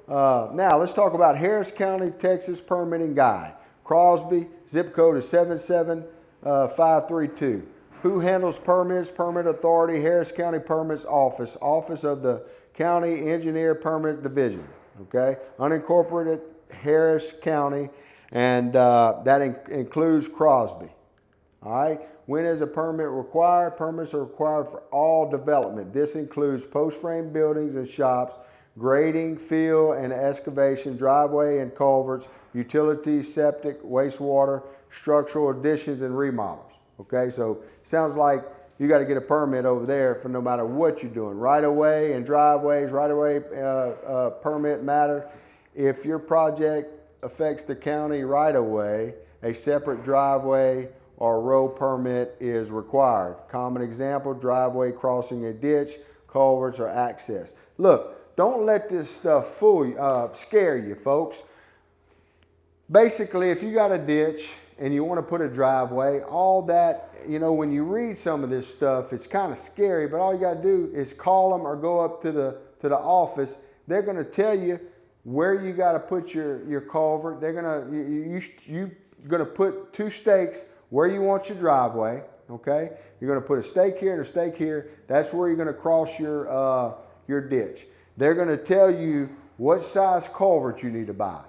Now let's talk about Harris County, Texas permitting guide. Crosby, zip code is 77532. Who handles permits? Permit Authority, Harris County Permits Office, Office of the County Engineer Permit Division. Okay, Unincorporated Harris County, and that includes Crosby. All right, when is a permit required? Permits are required for all development. This includes post-frame buildings and shops, grading, fill and excavation, driveway and culverts, utilities, septic, wastewater, structural additions and remodels. Okay, so sounds like you got to get a permit over there for no matter what you're doing. Right of way and driveways, right of way permit matter. If your project affects the county right of way, a separate driveway or road permit is required. Common example, driveway crossing a ditch, culverts or access. Look, don't let this stuff fool you, scare you, folks. Basically, if you got a ditch and you want to put a driveway, all that, you know, when you read some of this stuff, it's kind of scary, but all you got to do is call them or go up to the office. They're going to tell you where you got to put your culvert. They're going to, you're going to put 2 stakes where you want your driveway, okay? You're going to put a stake here and a stake here. That's where you're going to cross your ditch. They're going to tell you what size culvert you need to buy,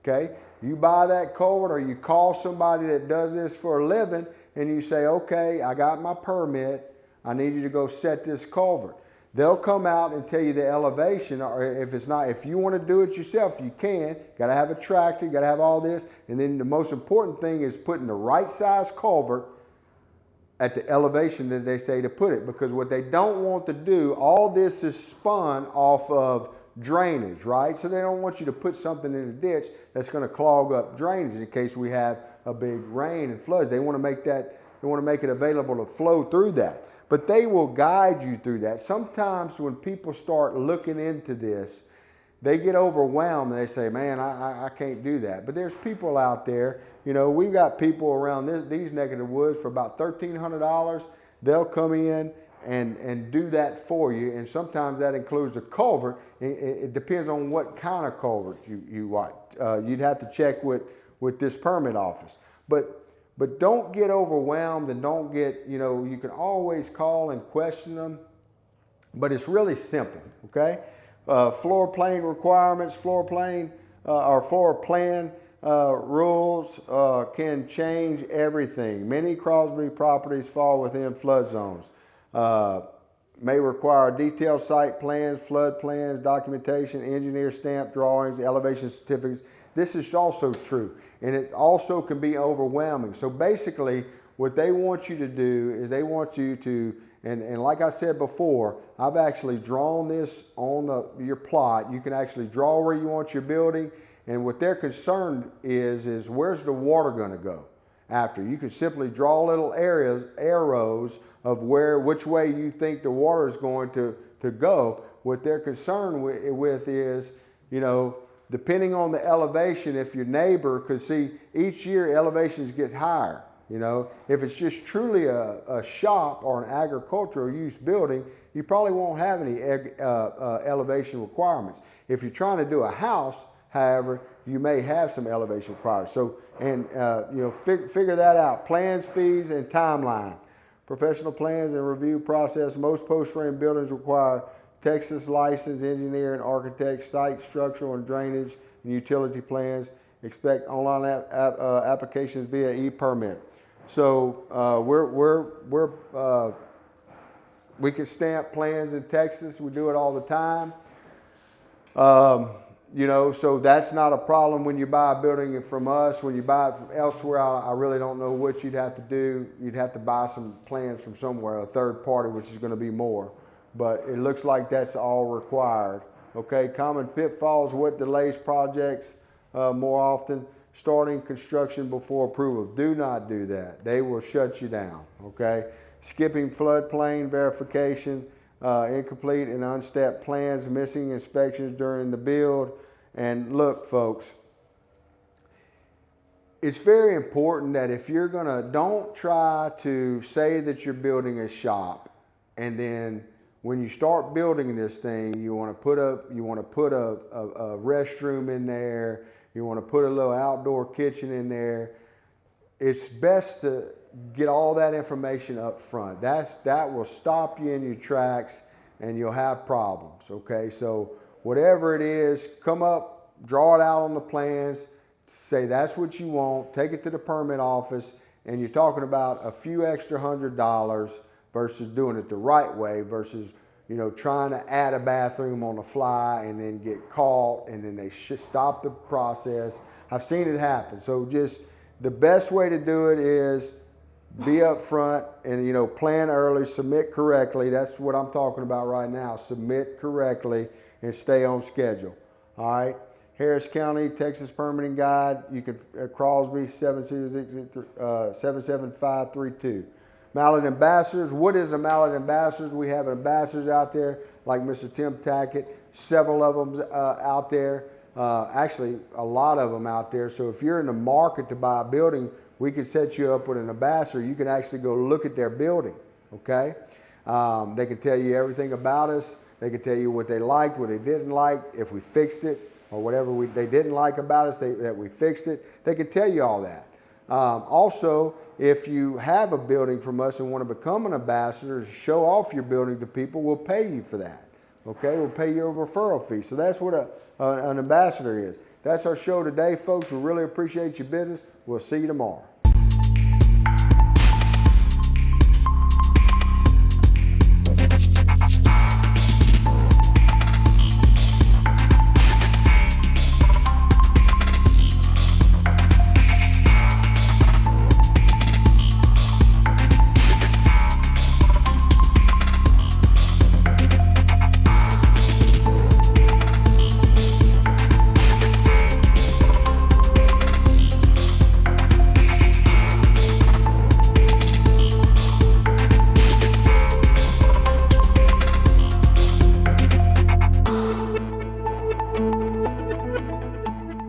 okay? You buy that culvert or you call somebody that does this for a living and you say, okay, I got my permit. I need you to go set this culvert. They'll come out and tell you the elevation, or if it's not, if you want to do it yourself, you can. Got to have a tractor, got to have all this. And then the most important thing is putting the right size culvert at the elevation that they say to put it, because what they don't want to do, all this is spun off of drainage, right? So they don't want you to put something in a ditch that's going to clog up drainage in case we have a big rain and floods. They want to make that, they want to make it available to flow through that. But they will guide you through that. Sometimes when people start looking into this, they get overwhelmed and they say, man, I can't do that. But there's people out there, you know, we've got people around these neck of the woods for about $1,300. They'll come in and do that for you. And sometimes that includes a culvert. It depends on what kind of culvert you want. You'd have to check with this permit office. But don't get overwhelmed and don't get, you know, you can always call and question them, but it's really simple, okay? Floor plan requirements, floor plan rules can change everything. Many Crosby properties fall within flood zones. May require detailed site plans, flood plans, documentation, engineer stamp drawings, elevation certificates. This is also true, and it also can be overwhelming. So basically, what they want you to do is they want you to, and like I said before, I've actually drawn this on your plot. You can actually draw where you want your building, and what they're concerned is where's the water going to go after. You can simply draw little arrows of which way you think the water is going to go. What they're concerned with is, you know, depending on the elevation, if your neighbor, because see, each year elevations get higher. You know, if it's just truly a shop or an agricultural use building, you probably won't have any elevation requirements. If you're trying to do a house, however, you may have some elevation requirements. So, and you know, figure that out. Plans, fees, and timeline. Professional plans and review process. Most post-frame buildings require Texas licensed engineer and architect, site structural and drainage and utility plans. Expect online applications via e-permit. So we can stamp plans in Texas. We do it all the time. You know, so that's not a problem when you buy a building from us. When you buy it from elsewhere, I really don't know what you'd have to do. You'd have to buy some plans from somewhere, a third party, which is going to be more. But it looks like that's all required. Okay, common pitfalls, what delays projects more often? Starting construction before approval. Do not do that. They will shut you down, okay? Skipping floodplain verification, incomplete and unstamped plans, missing inspections during the build. And look, folks, it's very important that if you're gonna, don't try to say that you're building a shop and then when you start building this thing, you want to put a restroom in there. You want to put a little outdoor kitchen in there. It's best to get all that information up front. That will stop you in your tracks and you'll have problems, okay? So whatever it is, come up, draw it out on the plans, say that's what you want, take it to the permit office, and you're talking about a few extra $100 versus doing it the right way versus, you know, trying to add a bathroom on the fly and then get caught and then they stop the process. I've seen it happen. So just the best way to do it is be up front and, you know, plan early, submit correctly. That's what I'm talking about right now. Submit correctly and stay on schedule. All right. Harris County, Texas Permitting Guide. You can Crosby 77532. Mallett Ambassadors. What is a Mallett Ambassadors? We have ambassadors out there like Mr. Tim Tackett. Several of them out there. Actually, a lot of them out there. So if you're in the market to buy a building, we can set you up with an ambassador. You can actually go look at their building. Okay. They can tell you everything about us. They can tell you what they liked, what they didn't like, if we fixed it, or whatever they didn't like about us, that we fixed it. They can tell you all that. Also, if you have a building from us and want to become an ambassador, show off your building to people, we'll pay you for that. Okay, we'll pay you a referral fee. So that's what an ambassador is. That's our show today, folks. We really appreciate your business. We'll see you tomorrow.